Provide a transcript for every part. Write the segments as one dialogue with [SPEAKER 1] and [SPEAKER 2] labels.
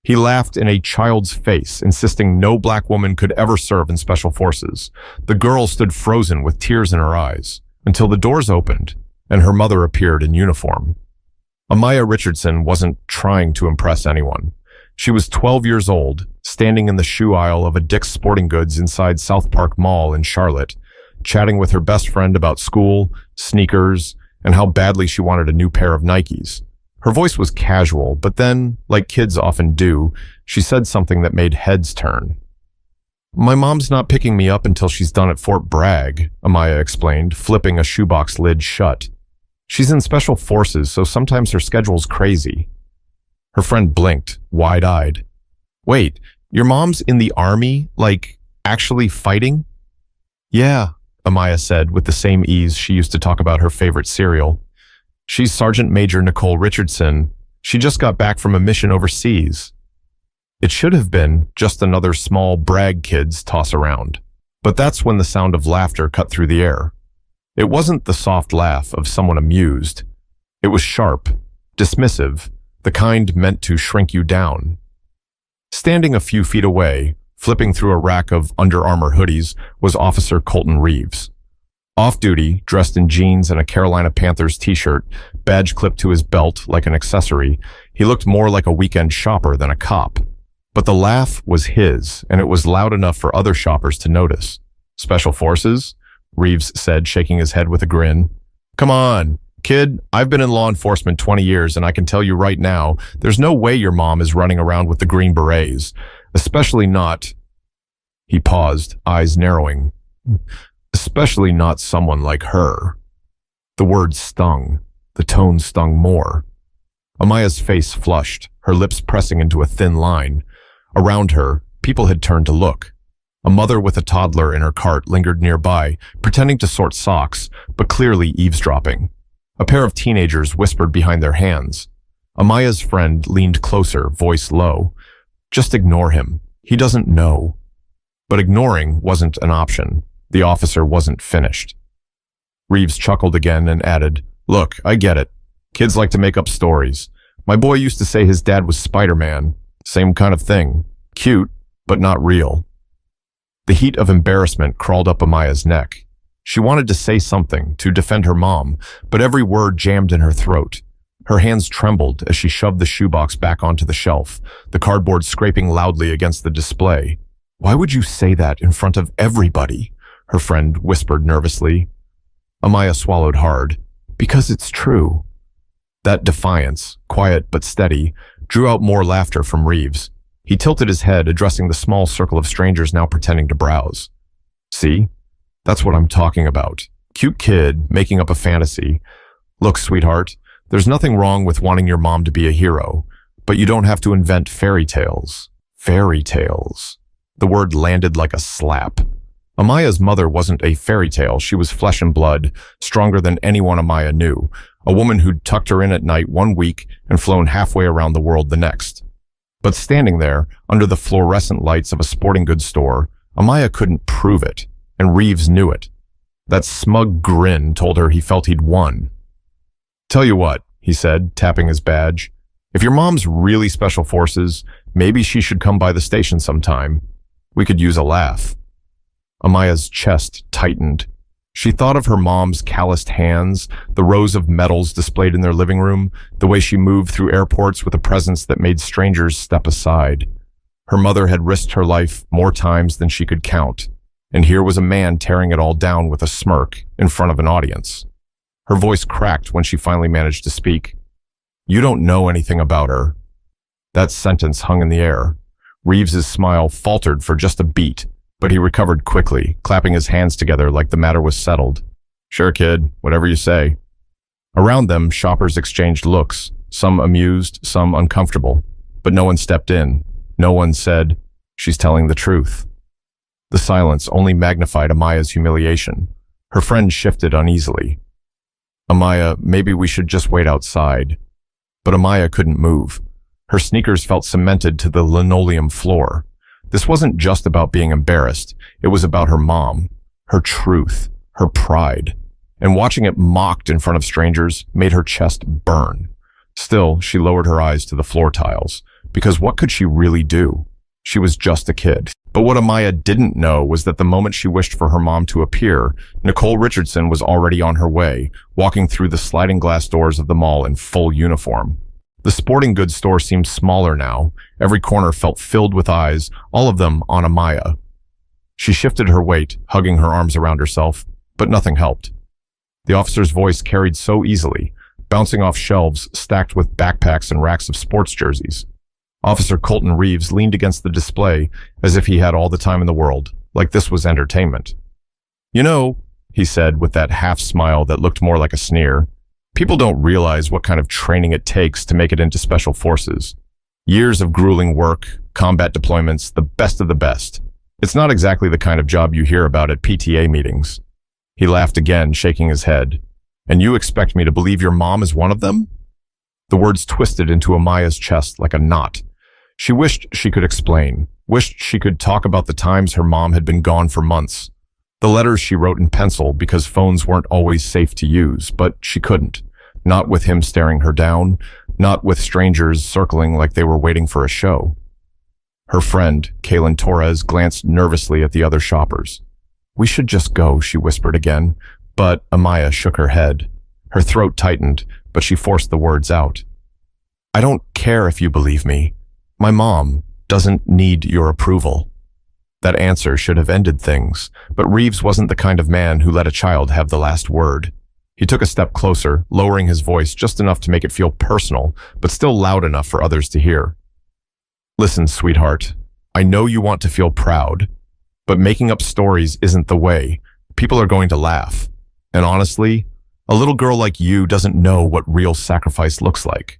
[SPEAKER 1] He laughed in a child's face, insisting no black woman could ever serve in special forces. The girl stood frozen with tears in her eyes, until the doors opened and her mother appeared in uniform. Amaya Richardson wasn't trying to impress anyone. She was 12 years old, standing in the shoe aisle of a Dick's Sporting Goods inside South Park Mall in Charlotte, chatting with her best friend about school, sneakers, and how badly she wanted a new pair of Nikes. Her voice was casual, but then, like kids often do, she said something that made heads turn. "My mom's not picking me up until she's done at Fort Bragg," Amaya explained, flipping a shoebox lid shut. "She's in special forces, so sometimes her schedule's crazy." Her friend blinked, wide-eyed. "Wait, your mom's in the army, like, actually fighting?" "Yeah," Amaya said with the same ease she used to talk about her favorite cereal. "She's Sergeant Major Nicole Richardson. She just got back from a mission overseas." It should have been just another small brag kids toss around. But that's when the sound of laughter cut through the air. It wasn't the soft laugh of someone amused. It was sharp, dismissive, the kind meant to shrink you down. Standing a few feet away, flipping through a rack of Under Armour hoodies, was Officer Colton Reeves. Off-duty, dressed in jeans and a Carolina Panthers t-shirt, badge clipped to his belt like an accessory, he looked more like a weekend shopper than a cop. But the laugh was his, and it was loud enough for other shoppers to notice. "Special Forces?" Reeves said, shaking his head with a grin. "Come on, kid, I've been in law enforcement 20 years, and I can tell you right now, there's no way your mom is running around with the Green Berets. Especially not..." He paused, eyes narrowing. "Especially not someone like her." The words stung. The tone stung more. Amaya's face flushed, her lips pressing into a thin line. Around her, people had turned to look. A mother with a toddler in her cart lingered nearby, pretending to sort socks, but clearly eavesdropping. A pair of teenagers whispered behind their hands. Amaya's friend leaned closer, voice low. "Just ignore him. He doesn't know." But ignoring wasn't an option. The officer wasn't finished. Reeves chuckled again and added, "Look, I get it. Kids like to make up stories. My boy used to say his dad was Spider-Man. Same kind of thing. Cute, but not real." The heat of embarrassment crawled up Amaya's neck. She wanted to say something, to defend her mom, but every word jammed in her throat. Her hands trembled as she shoved the shoebox back onto the shelf, the cardboard scraping loudly against the display. "Why would you say that in front of everybody?" her friend whispered nervously. Amaya swallowed hard. "Because it's true." That defiance, quiet but steady, drew out more laughter from Reeves. He tilted his head, addressing the small circle of strangers now pretending to browse. "See? That's what I'm talking about. Cute kid, making up a fantasy. Look, sweetheart, there's nothing wrong with wanting your mom to be a hero, but you don't have to invent fairy tales." Fairy tales. The word landed like a slap. Amaya's mother wasn't a fairy tale. She was flesh and blood, stronger than anyone Amaya knew, a woman who'd tucked her in at night one week and flown halfway around the world the next. But standing there, under the fluorescent lights of a sporting goods store, Amaya couldn't prove it, and Reeves knew it. That smug grin told her he felt he'd won. "Tell you what," he said, tapping his badge. "If your mom's really special forces, maybe she should come by the station sometime. We could use a laugh." Amaya's chest tightened. She thought of her mom's calloused hands, the rows of medals displayed in their living room, the way she moved through airports with a presence that made strangers step aside. Her mother had risked her life more times than she could count, and here was a man tearing it all down with a smirk in front of an audience. Her voice cracked when she finally managed to speak. "You don't know anything about her." That sentence hung in the air. Reeves's smile faltered for just a beat, but he recovered quickly, clapping his hands together like the matter was settled. "Sure, kid, whatever you say." Around them, shoppers exchanged looks, some amused, some uncomfortable, but no one stepped in. No one said, "She's telling the truth." The silence only magnified Amaya's humiliation. Her friend shifted uneasily. "Amaya, maybe we should just wait outside." But Amaya couldn't move. Her sneakers felt cemented to the linoleum floor. This wasn't just about being embarrassed. It was about her mom, her truth, her pride. And watching it mocked in front of strangers made her chest burn. Still, she lowered her eyes to the floor tiles. because what could she really do? She was just a kid. But what Amaya didn't know was that the moment she wished for her mom to appear, Nicole Richardson was already on her way, walking through the sliding glass doors of the mall in full uniform. The sporting goods store seemed smaller now. Every corner felt filled with eyes, all of them on Amaya. She shifted her weight, hugging her arms around herself, but nothing helped. The officer's voice carried so easily, bouncing off shelves stacked with backpacks and racks of sports jerseys. Officer Colton Reeves leaned against the display as if he had all the time in the world, like this was entertainment. "You know," he said with that half smile that looked more like a sneer, "people don't realize what kind of training it takes to make it into special forces. Years of grueling work, combat deployments, the best of the best. It's not exactly the kind of job you hear about at PTA meetings." He laughed again, shaking his head. "And you expect me to believe your mom is one of them?" The words twisted into Amaya's chest like a knot. She wished she could explain, wished she could talk about the times her mom had been gone for months, the letters she wrote in pencil because phones weren't always safe to use, but she couldn't. Not with him staring her down, not with strangers circling like they were waiting for a show. Her friend, Kaylin Torres, glanced nervously at the other shoppers. "We should just go," she whispered again, but Amaya shook her head. Her throat tightened, but she forced the words out. "I don't care if you believe me. My mom doesn't need your approval." That answer should have ended things, but Reeves wasn't the kind of man who let a child have the last word. He took a step closer, lowering his voice just enough to make it feel personal, but still loud enough for others to hear. "Listen, sweetheart, I know you want to feel proud, but making up stories isn't the way. People are going to laugh. And honestly, a little girl like you doesn't know what real sacrifice looks like."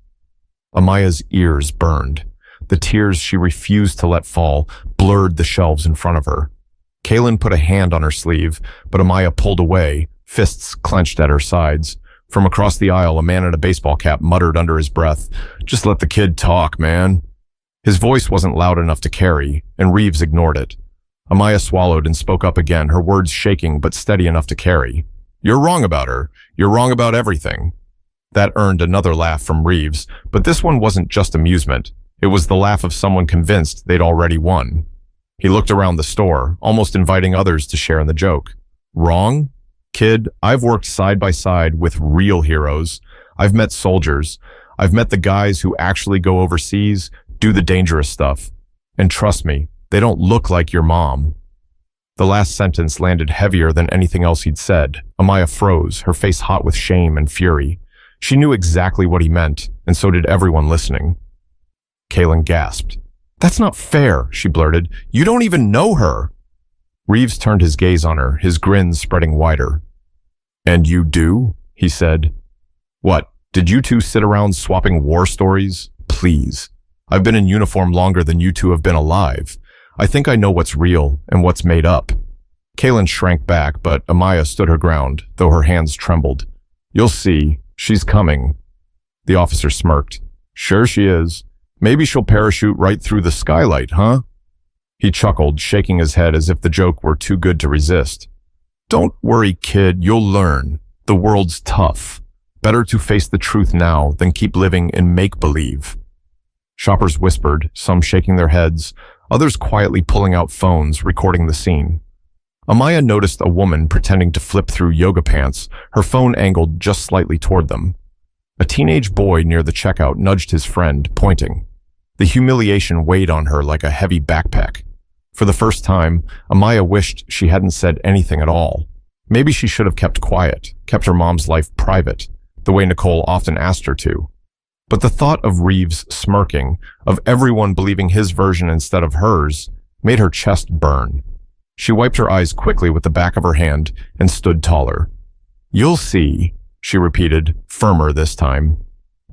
[SPEAKER 1] Amaya's ears burned. The tears she refused to let fall blurred the shelves in front of her. Kaylin put a hand on her sleeve, but Amaya pulled away, fists clenched at her sides. From across the aisle, a man in a baseball cap muttered under his breath, "Just let the kid talk, man." His voice wasn't loud enough to carry, and Reeves ignored it. Amaya swallowed and spoke up again, her words shaking but steady enough to carry. "You're wrong about her. You're wrong about everything." That earned another laugh from Reeves, but this one wasn't just amusement. It was the laugh of someone convinced they'd already won. He looked around the store, almost inviting others to share in the joke. "Wrong? Kid, I've worked side by side with real heroes. I've met soldiers. I've met the guys who actually go overseas, do the dangerous stuff. And trust me, they don't look like your mom." The last sentence landed heavier than anything else he'd said. Amaya froze, her face hot with shame and fury. She knew exactly what he meant, and so did everyone listening. Kaylin gasped. "That's not fair," she blurted. "You don't even know her." Reeves turned his gaze on her, his grin spreading wider. "And you do?" he said. "What, did you two sit around swapping war stories? Please. I've been in uniform longer than you two have been alive. I think I know what's real and what's made up." Kaylin shrank back, but Amaya stood her ground, though her hands trembled. "You'll see. She's coming." The officer smirked. "Sure she is. Maybe she'll parachute right through the skylight, huh?" He chuckled, shaking his head as if the joke were too good to resist. "Don't worry, kid, you'll learn. The world's tough. Better to face the truth now than keep living in make-believe." Shoppers whispered, some shaking their heads, others quietly pulling out phones, recording the scene. Amaya noticed a woman pretending to flip through yoga pants, her phone angled just slightly toward them. A teenage boy near the checkout nudged his friend, pointing. The humiliation weighed on her like a heavy backpack. For the first time, Amaya wished she hadn't said anything at all. Maybe she should have kept quiet, kept her mom's life private, the way Nicole often asked her to. But the thought of Reeves smirking, of everyone believing his version instead of hers, made her chest burn. She wiped her eyes quickly with the back of her hand and stood taller. "You'll see," she repeated, firmer this time.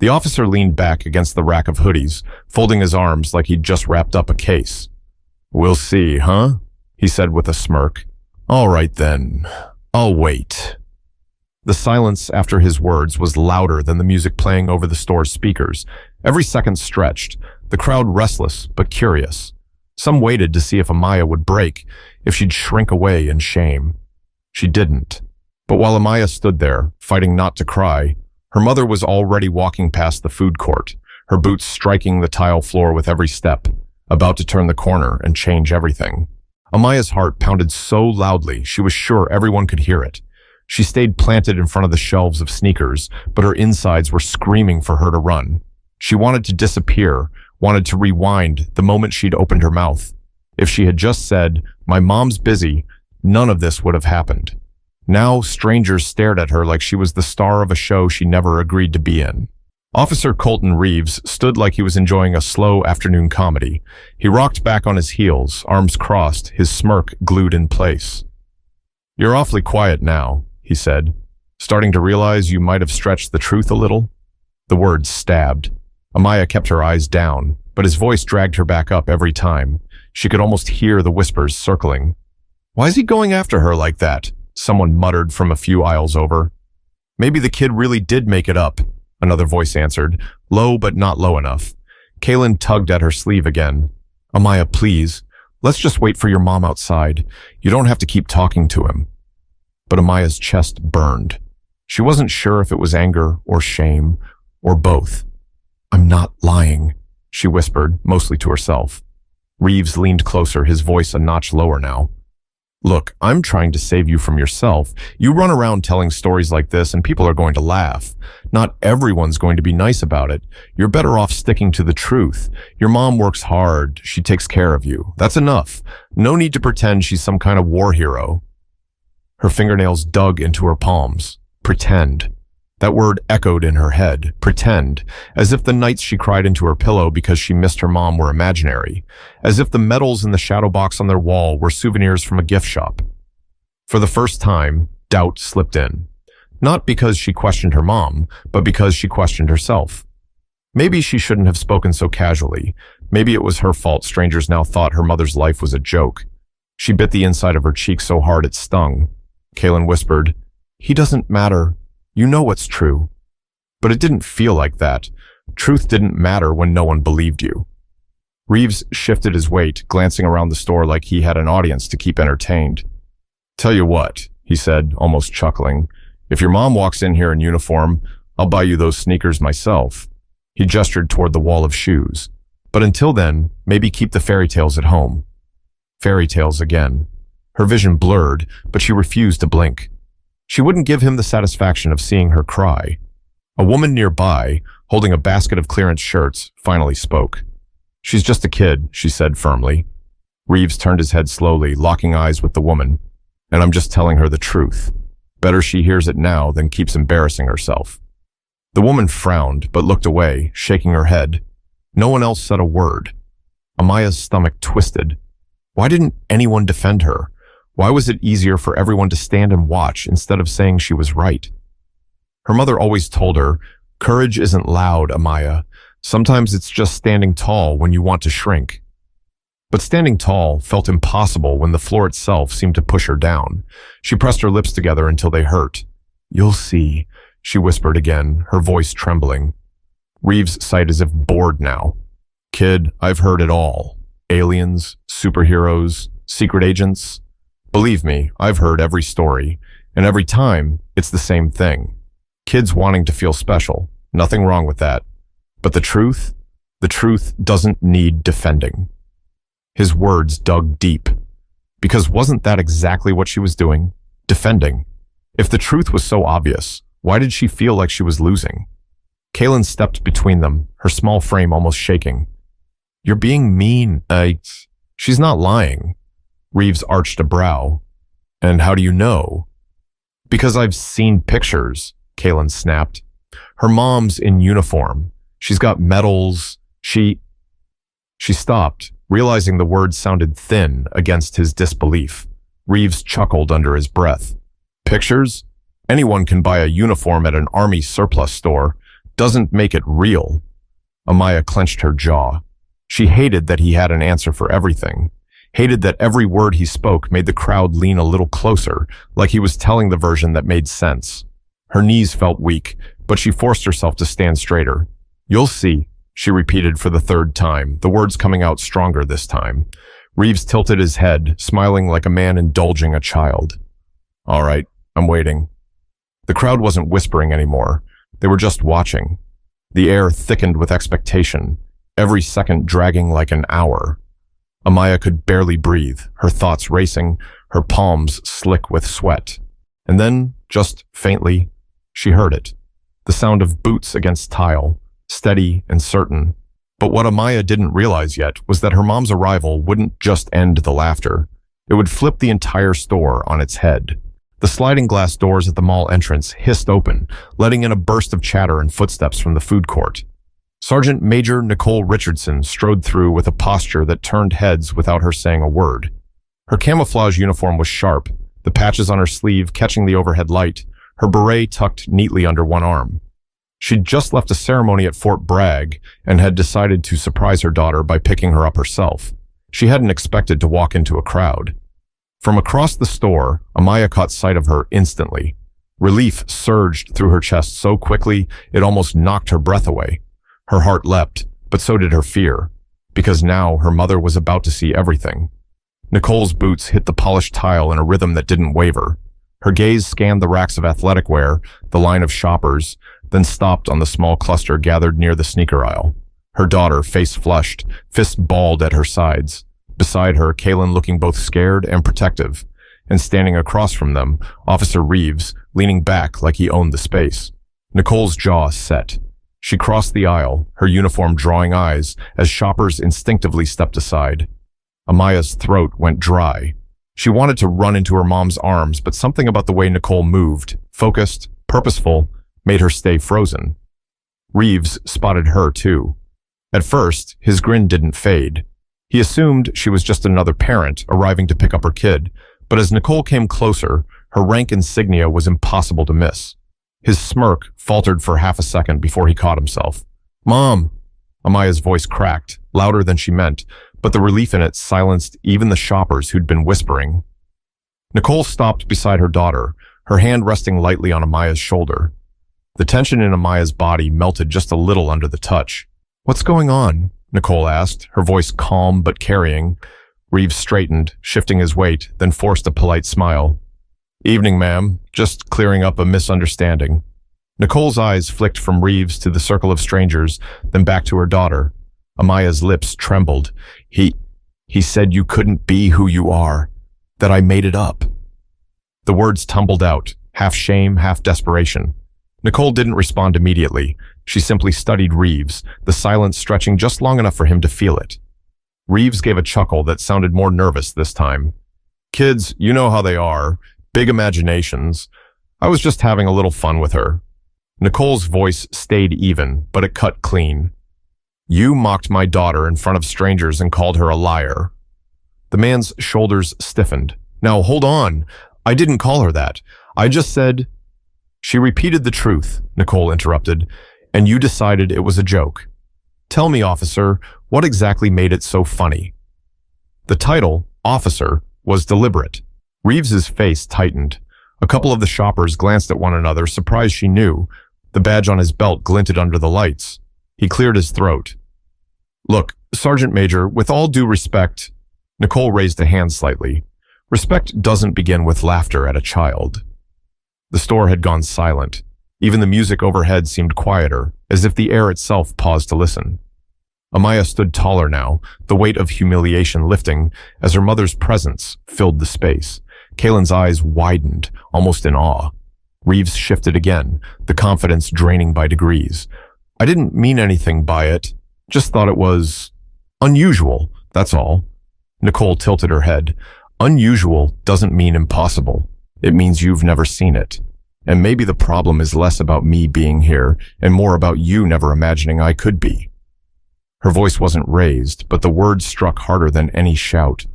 [SPEAKER 1] The officer leaned back against the rack of hoodies, folding his arms like he'd just wrapped up a case. "We'll see, huh?" he said with a smirk. "All right then, I'll wait." The silence after his words was louder than the music playing over the store's speakers. Every second stretched, the crowd restless but curious. Some waited to see if Amaya would break, if she'd shrink away in shame. She didn't. But while Amaya stood there, fighting not to cry, her mother was already walking past the food court, her boots striking the tile floor with every step, about to turn the corner and change everything. Amaya's heart pounded so loudly she was sure everyone could hear it. She stayed planted in front of the shelves of sneakers, but her insides were screaming for her to run. She wanted to disappear, wanted to rewind the moment she'd opened her mouth. If she had just said, "My mom's busy," none of this would have happened. Now strangers stared at her like she was the star of a show she never agreed to be in. Officer Colton Reeves stood like he was enjoying a slow afternoon comedy. He rocked back on his heels, arms crossed, his smirk glued in place. "You're awfully quiet now," he said. "Starting to realize you might have stretched the truth a little?" The words stabbed. Amaya kept her eyes down, but his voice dragged her back up every time. She could almost hear the whispers circling. "Why is he going after her like that?" someone muttered from a few aisles over. "Maybe the kid really did make it up," another voice answered, low but not low enough. Kaylin tugged at her sleeve again. "Amaya, please, let's just wait for your mom outside. You don't have to keep talking to him." But Amaya's chest burned. She wasn't sure if it was anger or shame or both. "I'm not lying," she whispered, mostly to herself. Reeves leaned closer, his voice a notch lower now. "Look, I'm trying to save you from yourself. You run around telling stories like this and people are going to laugh. Not everyone's going to be nice about it. You're better off sticking to the truth. Your mom works hard. She takes care of you. That's enough. No need to pretend she's some kind of war hero." Her fingernails dug into her palms. Pretend. That word echoed in her head. Pretend. As if the nights she cried into her pillow because she missed her mom were imaginary. As if the medals in the shadow box on their wall were souvenirs from a gift shop. For the first time, doubt slipped in. Not because she questioned her mom, but because she questioned herself. Maybe she shouldn't have spoken so casually. Maybe it was her fault strangers now thought her mother's life was a joke. She bit the inside of her cheek so hard it stung. Kaylin whispered, "He doesn't matter. You know what's true." But it didn't feel like that. Truth didn't matter when no one believed you. Reeves shifted his weight, glancing around the store like he had an audience to keep entertained. "Tell you what," he said, almost chuckling. "If your mom walks in here in uniform, I'll buy you those sneakers myself." He gestured toward the wall of shoes. "But until then, maybe keep the fairy tales at home." Fairy tales again. Her vision blurred, but she refused to blink. She wouldn't give him the satisfaction of seeing her cry. A woman nearby, holding a basket of clearance shirts, finally spoke. "She's just a kid," she said firmly. Reeves turned his head slowly, locking eyes with the woman. "And I'm just telling her the truth. Better she hears it now than keeps embarrassing herself." The woman frowned, but looked away, shaking her head. No one else said a word. Amaya's stomach twisted. Why didn't anyone defend her? Why was it easier for everyone to stand and watch instead of saying she was right? Her mother always told her, "Courage isn't loud, Amaya. Sometimes it's just standing tall when you want to shrink." But standing tall felt impossible when the floor itself seemed to push her down. She pressed her lips together until they hurt. "You'll see," she whispered again, her voice trembling. Reeves sighed as if bored now. "Kid, I've heard it all. Aliens, superheroes, secret agents. Believe me, I've heard every story, and every time, it's the same thing. Kids wanting to feel special. Nothing wrong with that. But the truth doesn't need defending." His words dug deep. Because wasn't that exactly what she was doing? Defending. If the truth was so obvious, why did she feel like she was losing? Kaylin stepped between them, her small frame almost shaking. "You're being mean. She's not lying." Reeves arched a brow. "And how do you know?" "Because I've seen pictures," Kaylin snapped. "Her mom's in uniform. She's got medals. She stopped, realizing the words sounded thin against his disbelief. Reeves chuckled under his breath. "Pictures? Anyone can buy a uniform at an army surplus store. Doesn't make it real." Amaya clenched her jaw. She hated that he had an answer for everything. Hated that every word he spoke made the crowd lean a little closer, like he was telling the version that made sense. Her knees felt weak, but she forced herself to stand straighter. "You'll see," she repeated for the third time, the words coming out stronger this time. Reeves tilted his head, smiling like a man indulging a child. "All right, I'm waiting." The crowd wasn't whispering anymore. They were just watching. The air thickened with expectation, every second dragging like an hour. Amaya could barely breathe, her thoughts racing, her palms slick with sweat. And then, just faintly, she heard it. The sound of boots against tile, steady and certain. But what Amaya didn't realize yet was that her mom's arrival wouldn't just end the laughter. It would flip the entire store on its head. The sliding glass doors at the mall entrance hissed open, letting in a burst of chatter and footsteps from the food court. Sergeant Major Nicole Richardson strode through with a posture that turned heads without her saying a word. Her camouflage uniform was sharp, the patches on her sleeve catching the overhead light, her beret tucked neatly under one arm. She'd just left a ceremony at Fort Bragg and had decided to surprise her daughter by picking her up herself. She hadn't expected to walk into a crowd. From across the store, Amaya caught sight of her instantly. Relief surged through her chest so quickly it almost knocked her breath away. Her heart leapt, but so did her fear, because now her mother was about to see everything. Nicole's boots hit the polished tile in a rhythm that didn't waver. Her gaze scanned the racks of athletic wear, the line of shoppers, then stopped on the small cluster gathered near the sneaker aisle. Her daughter, face flushed, fists balled at her sides. Beside her, Kaylin looking both scared and protective. And standing across from them, Officer Reeves, leaning back like he owned the space. Nicole's jaw set. She crossed the aisle, her uniform drawing eyes, as shoppers instinctively stepped aside. Amaya's throat went dry. She wanted to run into her mom's arms, but something about the way Nicole moved, focused, purposeful, made her stay frozen. Reeves spotted her too. At first, his grin didn't fade. He assumed she was just another parent arriving to pick up her kid, but as Nicole came closer, her rank insignia was impossible to miss. His smirk faltered for half a second before he caught himself. "Mom!" Amaya's voice cracked, louder than she meant, but the relief in it silenced even the shoppers who'd been whispering. Nicole stopped beside her daughter, her hand resting lightly on Amaya's shoulder. The tension in Amaya's body melted just a little under the touch. "What's going on?" Nicole asked, her voice calm but carrying. Reeves straightened, shifting his weight, then forced a polite smile. "Evening, ma'am. Just clearing up a misunderstanding." Nicole's eyes flicked from Reeves to the circle of strangers, then back to her daughter. Amaya's lips trembled. He said you couldn't be who you are, that I made it up." The words tumbled out, half shame, half desperation. Nicole didn't respond immediately. She simply studied Reeves, the silence stretching just long enough for him to feel it. Reeves gave a chuckle that sounded more nervous this time. "Kids, you know how they are. Big imaginations. I was just having a little fun with her." Nicole's voice stayed even, but it cut clean. "You mocked my daughter in front of strangers and called her a liar." The man's shoulders stiffened. "Now, hold on. I didn't call her that. I just said—" "She repeated the truth," Nicole interrupted, "and you decided it was a joke. Tell me, officer, what exactly made it so funny?" The title, officer, was deliberate. Reeves's face tightened. A couple of the shoppers glanced at one another, surprised she knew. The badge on his belt glinted under the lights. He cleared his throat. "Look, Sergeant Major, with all due respect—" Nicole raised a hand slightly. "Respect doesn't begin with laughter at a child." The store had gone silent. Even the music overhead seemed quieter, as if the air itself paused to listen. Amaya stood taller now, the weight of humiliation lifting as her mother's presence filled the space. Kaylin's eyes widened, almost in awe. Reeves shifted again, the confidence draining by degrees. "I didn't mean anything by it. Just thought it was unusual, that's all." Nicole tilted her head. "Unusual doesn't mean impossible. It means you've never seen it. And maybe the problem is less about me being here and more about you never imagining I could be." Her voice wasn't raised, but the words struck harder than any shout.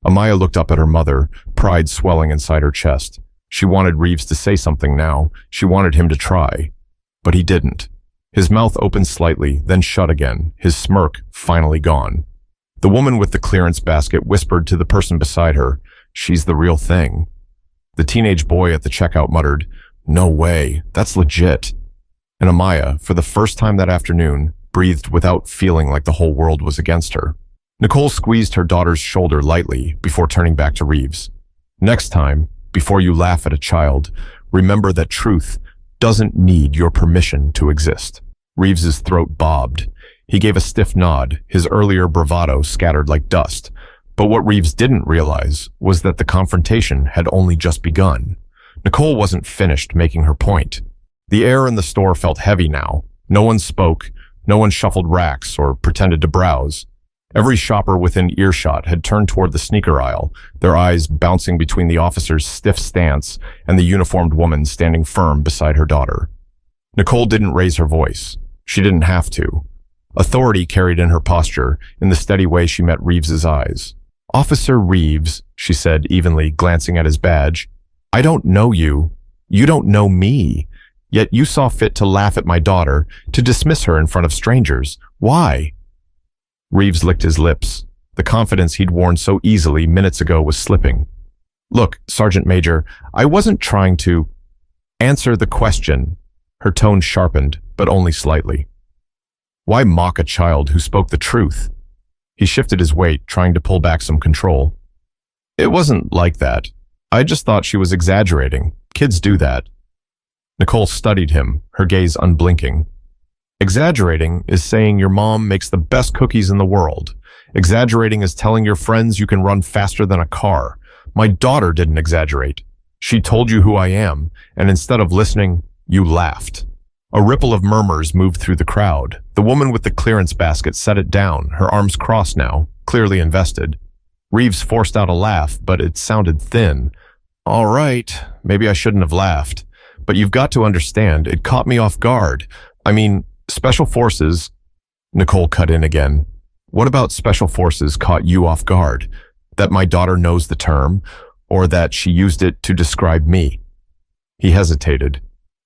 [SPEAKER 1] Amaya looked up at her mother, pride swelling inside her chest. She wanted Reeves to say something now. She wanted him to try. But he didn't. His mouth opened slightly, then shut again, his smirk finally gone. The woman with the clearance basket whispered to the person beside her, "She's the real thing." The teenage boy at the checkout muttered, "No way, that's legit." And Amaya, for the first time that afternoon, breathed without feeling like the whole world was against her. Nicole squeezed her daughter's shoulder lightly before turning back to Reeves. "Next time, before you laugh at a child, remember that truth doesn't need your permission to exist." Reeves's throat bobbed. He gave a stiff nod, his earlier bravado scattered like dust. But what Reeves didn't realize was that the confrontation had only just begun. Nicole wasn't finished making her point. The air in the store felt heavy now. No one spoke, no one shuffled racks or pretended to browse. Every shopper within earshot had turned toward the sneaker aisle, their eyes bouncing between the officer's stiff stance and the uniformed woman standing firm beside her daughter. Nicole didn't raise her voice. She didn't have to. Authority carried in her posture, in the steady way she met Reeves's eyes. "Officer Reeves," she said evenly, glancing at his badge, "I don't know you. You don't know me. Yet you saw fit to laugh at my daughter, to dismiss her in front of strangers. Why?" Reeves licked his lips. The confidence he'd worn so easily minutes ago was slipping. "Look, Sergeant Major, I wasn't trying to—" "Answer the question." Her tone sharpened, but only slightly. "Why mock a child who spoke the truth?" He shifted his weight, trying to pull back some control. "It wasn't like that. I just thought she was exaggerating. Kids do that." Nicole studied him, her gaze unblinking. "Exaggerating is saying your mom makes the best cookies in the world. Exaggerating is telling your friends you can run faster than a car. My daughter didn't exaggerate. She told you who I am, and instead of listening, you laughed." A ripple of murmurs moved through the crowd. The woman with the clearance basket set it down, her arms crossed now, clearly invested. Reeves forced out a laugh, but it sounded thin. "All right, maybe I shouldn't have laughed. But you've got to understand, it caught me off guard. I mean, Special Forces—" Nicole cut in again. "What about Special Forces caught you off guard? That my daughter knows the term, or that she used it to describe me?" He hesitated.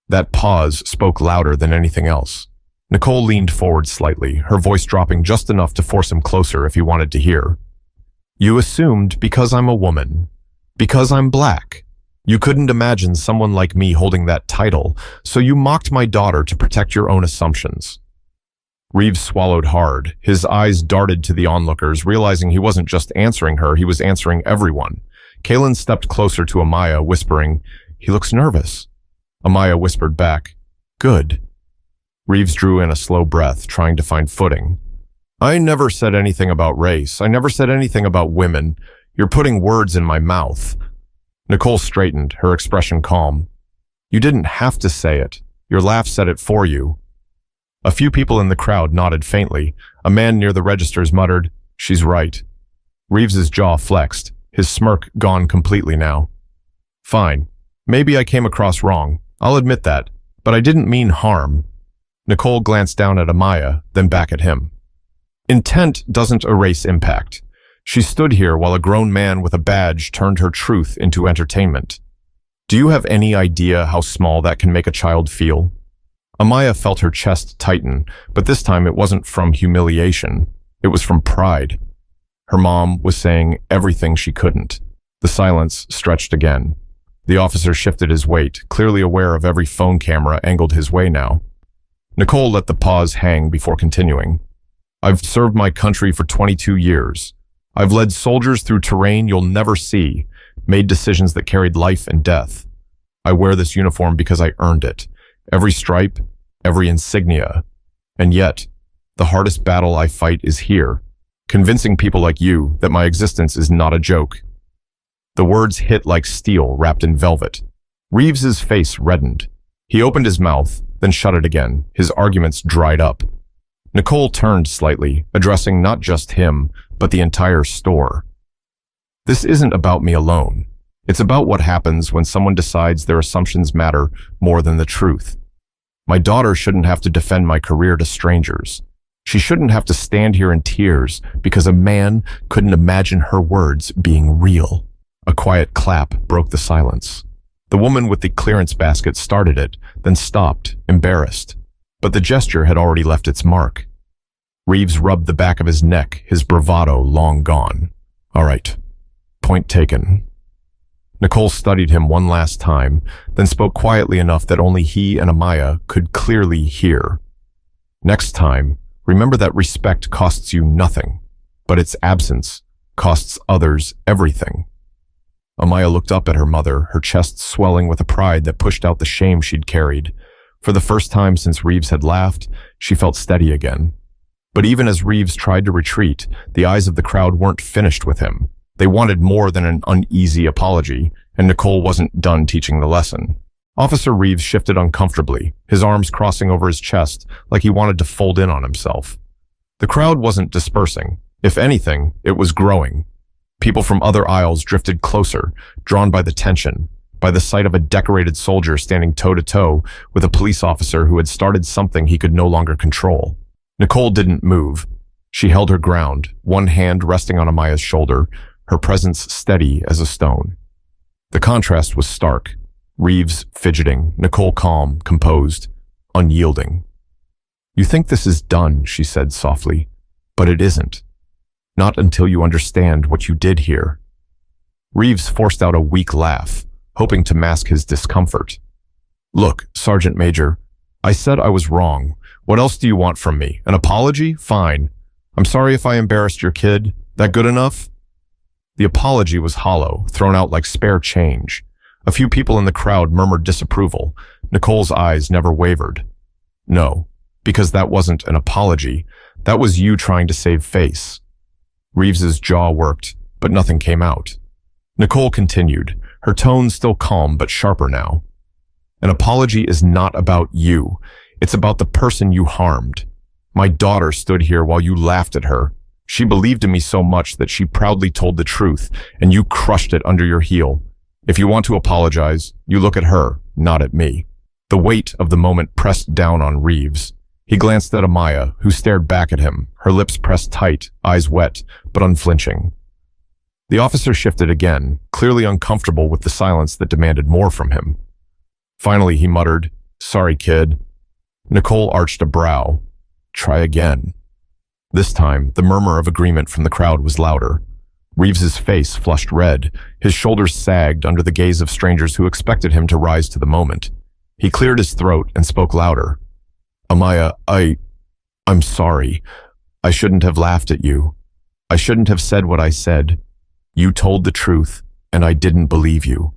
[SPEAKER 1] That pause spoke louder than anything else. Nicole leaned forward slightly, her voice dropping just enough to force him closer if he wanted to hear. "You assumed because I'm a woman, because I'm black. You couldn't imagine someone like me holding that title, so you mocked my daughter to protect your own assumptions." Reeves swallowed hard. His eyes darted to the onlookers, realizing he wasn't just answering her, he was answering everyone. Kaylin stepped closer to Amaya, whispering, "He looks nervous." Amaya whispered back, "Good." Reeves drew in a slow breath, trying to find footing. "I never said anything about race. I never said anything about women. You're putting words in my mouth." Nicole straightened, her expression calm. "You didn't have to say it. Your laugh said it for you." A few people in the crowd nodded faintly. A man near the registers muttered, "She's right." Reeves's jaw flexed, his smirk gone completely now. "Fine. Maybe I came across wrong. I'll admit that. But I didn't mean harm." Nicole glanced down at Amaya, then back at him. "Intent doesn't erase impact." She stood here while a grown man with a badge turned her truth into entertainment. "Do you have any idea how small that can make a child feel?" Amaya felt her chest tighten, but this time it wasn't from humiliation. It was from pride. Her mom was saying everything she couldn't. The silence stretched again. The officer shifted his weight, clearly aware of every phone camera angled his way now. Nicole let the pause hang before continuing. "I've served my country for 22 years. I've led soldiers through terrain you'll never see, made decisions that carried life and death. I wear this uniform because I earned it. Every stripe, every insignia. And yet, the hardest battle I fight is here, convincing people like you that my existence is not a joke." The words hit like steel wrapped in velvet. Reeves's face reddened. He opened his mouth, then shut it again, his arguments dried up. Nicole turned slightly, addressing not just him, but the entire store. "This isn't about me alone. It's about what happens when someone decides their assumptions matter more than the truth. My daughter shouldn't have to defend my career to strangers. She shouldn't have to stand here in tears because a man couldn't imagine her words being real." A quiet clap broke the silence. The woman with the clearance basket started it, then stopped, embarrassed. But the gesture had already left its mark. Reeves rubbed the back of his neck, his bravado long gone. "All right. Point taken." Nicole studied him one last time, then spoke quietly enough that only he and Amaya could clearly hear. "Next time, remember that respect costs you nothing, but its absence costs others everything." Amaya looked up at her mother, her chest swelling with a pride that pushed out the shame she'd carried. For the first time since Reeves had laughed, she felt steady again. But even as Reeves tried to retreat, the eyes of the crowd weren't finished with him. They wanted more than an uneasy apology, and Nicole wasn't done teaching the lesson. Officer Reeves shifted uncomfortably, his arms crossing over his chest like he wanted to fold in on himself. The crowd wasn't dispersing. If anything, it was growing. People from other aisles drifted closer, drawn by the tension, by the sight of a decorated soldier standing toe-to-toe with a police officer who had started something he could no longer control. Nicole didn't move. She held her ground, one hand resting on Amaya's shoulder, her presence steady as a stone. The contrast was stark. Reeves fidgeting, Nicole calm, composed, unyielding. "You think this is done," she said softly, "but it isn't. Not until you understand what you did here." Reeves forced out a weak laugh, hoping to mask his discomfort. "Look, Sergeant Major, I said I was wrong. What else do you want from me? An apology? Fine. I'm sorry if I embarrassed your kid. That good enough?" The apology was hollow, thrown out like spare change. A few people in the crowd murmured disapproval. Nicole's eyes never wavered. "No, because that wasn't an apology. That was you trying to save face." Reeves's jaw worked, but nothing came out. Nicole continued, her tone still calm but sharper now. "An apology is not about you. It's about the person you harmed. My daughter stood here while you laughed at her. She believed in me so much that she proudly told the truth, and you crushed it under your heel. If you want to apologize, you look at her, not at me." The weight of the moment pressed down on Reeves. He glanced at Amaya, who stared back at him, her lips pressed tight, eyes wet, but unflinching. The officer shifted again, clearly uncomfortable with the silence that demanded more from him. Finally, he muttered, "Sorry, kid." Nicole arched a brow. "Try again." This time, the murmur of agreement from the crowd was louder. Reeves's face flushed red, his shoulders sagged under the gaze of strangers who expected him to rise to the moment. He cleared his throat and spoke louder. "Amaya, I'm sorry. I shouldn't have laughed at you. I shouldn't have said what I said. You told the truth, and I didn't believe you.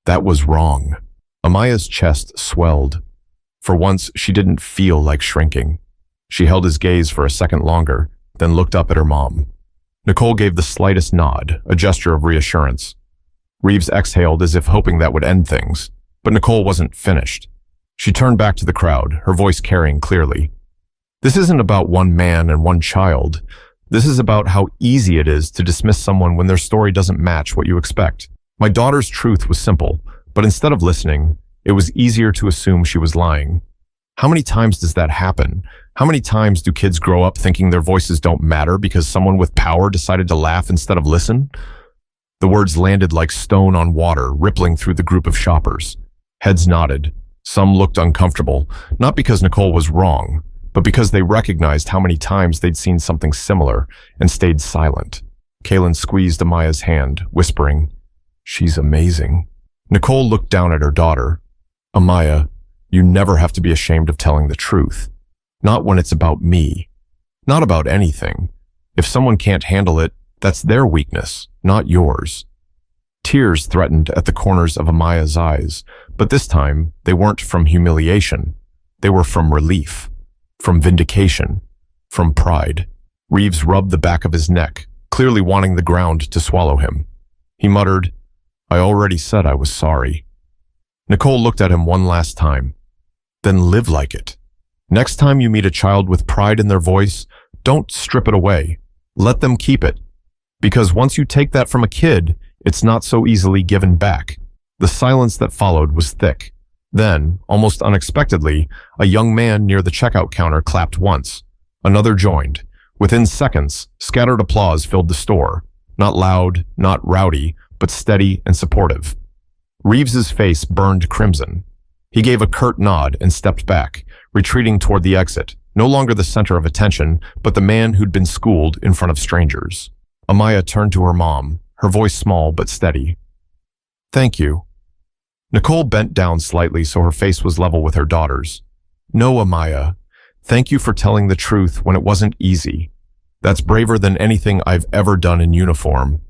[SPEAKER 1] That was wrong." Amaya's chest swelled. For once, she didn't feel like shrinking. She held his gaze for a second longer, then looked up at her mom. Nicole gave the slightest nod, a gesture of reassurance. Reeves exhaled as if hoping that would end things, but Nicole wasn't finished. She turned back to the crowd, her voice carrying clearly. "This isn't about one man and one child. This is about how easy it is to dismiss someone when their story doesn't match what you expect. My daughter's truth was simple, but instead of listening, it was easier to assume she was lying. How many times does that happen? How many times do kids grow up thinking their voices don't matter because someone with power decided to laugh instead of listen?" The words landed like stone on water, rippling through the group of shoppers. Heads nodded. Some looked uncomfortable, not because Nicole was wrong, but because they recognized how many times they'd seen something similar and stayed silent. Kaylin squeezed Amaya's hand, whispering, "She's amazing." Nicole looked down at her daughter. "Amaya, you never have to be ashamed of telling the truth. Not when it's about me. Not about anything. If someone can't handle it, that's their weakness, not yours." Tears threatened at the corners of Amaya's eyes, but this time they weren't from humiliation. They were from relief, from vindication, from pride. Reeves rubbed the back of his neck, clearly wanting the ground to swallow him. He muttered, "I already said I was sorry." Nicole looked at him one last time. "Then live like it. Next time you meet a child with pride in their voice, don't strip it away. Let them keep it. Because once you take that from a kid, it's not so easily given back." The silence that followed was thick. Then, almost unexpectedly, a young man near the checkout counter clapped once. Another joined. Within seconds, scattered applause filled the store. Not loud, not rowdy, but steady and supportive. Reeves's face burned crimson. He gave a curt nod and stepped back, retreating toward the exit, no longer the center of attention, but the man who'd been schooled in front of strangers. Amaya turned to her mom, her voice small but steady. "Thank you." Nicole bent down slightly so her face was level with her daughter's. "No, Amaya. Thank you for telling the truth when it wasn't easy. That's braver than anything I've ever done in uniform."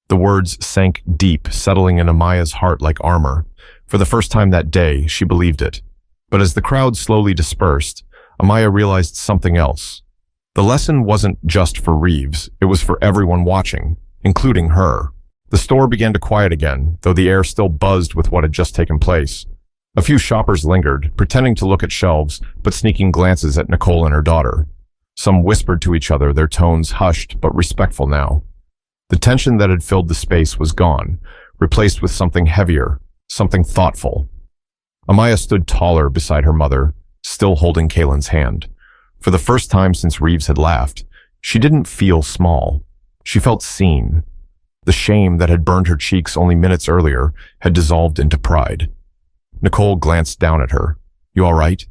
[SPEAKER 1] The words sank deep, settling in Amaya's heart like armor. For the first time that day, she believed it. But as the crowd slowly dispersed, Amaya realized something else. The lesson wasn't just for Reeves, it was for everyone watching, including her. The store began to quiet again, though the air still buzzed with what had just taken place. A few shoppers lingered, pretending to look at shelves, but sneaking glances at Nicole and her daughter. Some whispered to each other, their tones hushed but respectful now. The tension that had filled the space was gone, replaced with something heavier, something thoughtful. Amaya stood taller beside her mother, still holding Kaylin's hand. For the first time since Reeves had laughed, she didn't feel small. She felt seen. The shame that had burned her cheeks only minutes earlier had dissolved into pride. Nicole glanced down at her. "You all right?"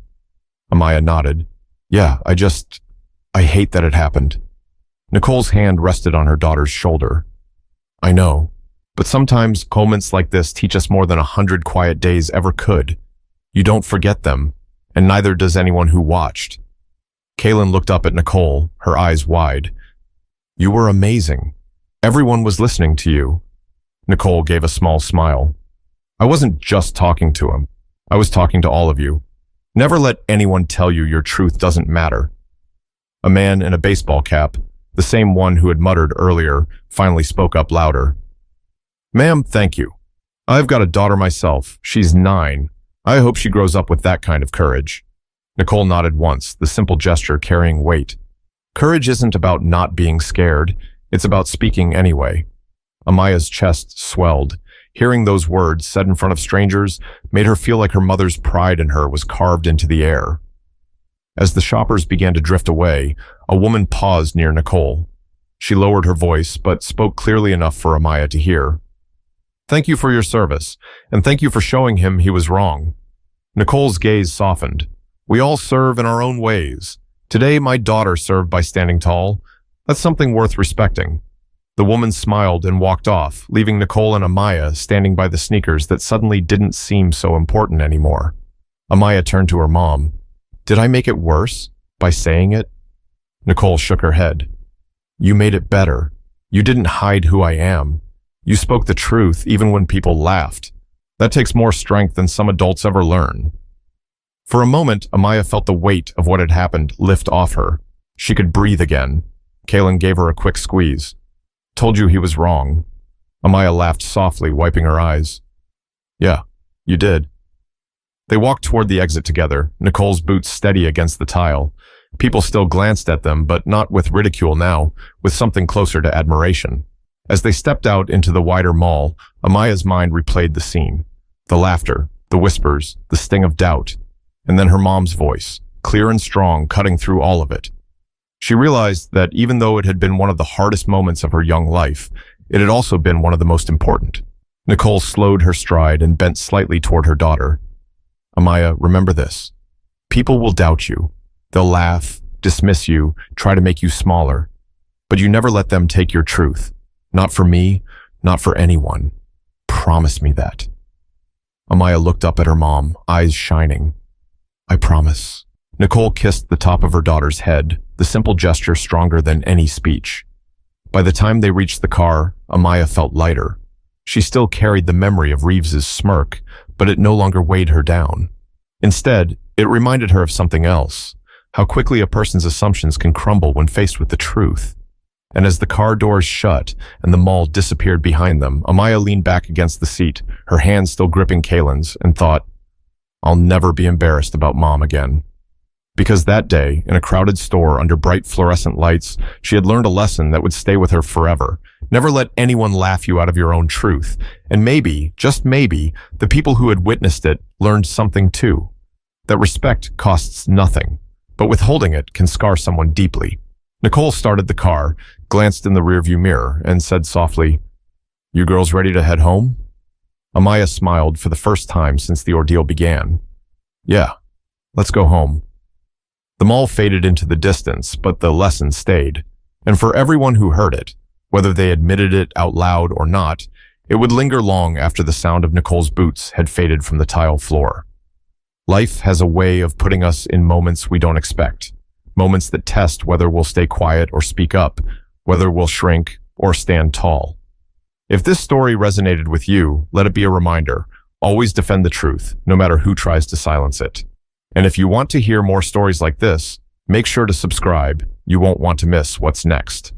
[SPEAKER 1] Amaya nodded. "Yeah, I hate that it happened." Nicole's hand rested on her daughter's shoulder. "I know, but sometimes moments like this teach us more than 100 quiet days ever could. You don't forget them, and neither does anyone who watched." Kaylin looked up at Nicole, her eyes wide. "You were amazing. Everyone was listening to you." Nicole gave a small smile. "I wasn't just talking to him. I was talking to all of you. Never let anyone tell you your truth doesn't matter." A man in a baseball cap, the same one who had muttered earlier, finally spoke up louder. "Ma'am, thank you. I've got a daughter myself. She's 9. I hope she grows up with that kind of courage." Nicole nodded once, the simple gesture carrying weight. Courage isn't about not being scared. It's about speaking anyway. Amaya's chest swelled. Hearing those words said in front of strangers made her feel like her mother's pride in her was carved into the air. As the shoppers began to drift away, a woman paused near Nicole. She lowered her voice, but spoke clearly enough for Amaya to hear. "Thank you for your service, and thank you for showing him he was wrong." Nicole's gaze softened. "We all serve in our own ways. Today, my daughter served by standing tall. That's something worth respecting." The woman smiled and walked off, leaving Nicole and Amaya standing by the sneakers that suddenly didn't seem so important anymore. Amaya turned to her mom. "Did I make it worse by saying it?" Nicole shook her head. "You made it better. You didn't hide who I am. You spoke the truth even when people laughed. That takes more strength than some adults ever learn." For a moment, Amaya felt the weight of what had happened lift off her. She could breathe again. Kaylin gave her a quick squeeze. "Told you he was wrong." Amaya laughed softly, wiping her eyes. "Yeah, you did." They walked toward the exit together, Nicole's boots steady against the tile. People still glanced at them, but not with ridicule now, with something closer to admiration. As they stepped out into the wider mall, Amaya's mind replayed the scene. The laughter, the whispers, the sting of doubt, and then her mom's voice, clear and strong, cutting through all of it. She realized that even though it had been one of the hardest moments of her young life, it had also been one of the most important. Nicole slowed her stride and bent slightly toward her daughter. "Amaya, remember this. People will doubt you. They'll laugh, dismiss you, try to make you smaller. But you never let them take your truth. Not for me, not for anyone. Promise me that." Amaya looked up at her mom, eyes shining. "I promise." Nicole kissed the top of her daughter's head, the simple gesture stronger than any speech. By the time they reached the car, Amaya felt lighter. She still carried the memory of Reeves's smirk, but it no longer weighed her down. Instead, it reminded her of something else, how quickly a person's assumptions can crumble when faced with the truth. And as the car doors shut and the mall disappeared behind them, Amaya leaned back against the seat, her hand still gripping Kaylin's, and thought, "I'll never be embarrassed about Mom again." Because that day, in a crowded store under bright fluorescent lights, she had learned a lesson that would stay with her forever. Never let anyone laugh you out of your own truth. And maybe, just maybe, the people who had witnessed it learned something too. That respect costs nothing, but withholding it can scar someone deeply. Nicole started the car, glanced in the rearview mirror, and said softly, "You girls ready to head home?" Amaya smiled for the first time since the ordeal began. "Yeah, let's go home." The mall faded into the distance, but the lesson stayed. And for everyone who heard it, whether they admitted it out loud or not, it would linger long after the sound of Nicole's boots had faded from the tile floor. Life has a way of putting us in moments we don't expect, moments that test whether we'll stay quiet or speak up, whether we'll shrink or stand tall. If this story resonated with you, let it be a reminder. Always defend the truth, no matter who tries to silence it. And if you want to hear more stories like this, make sure to subscribe. You won't want to miss what's next.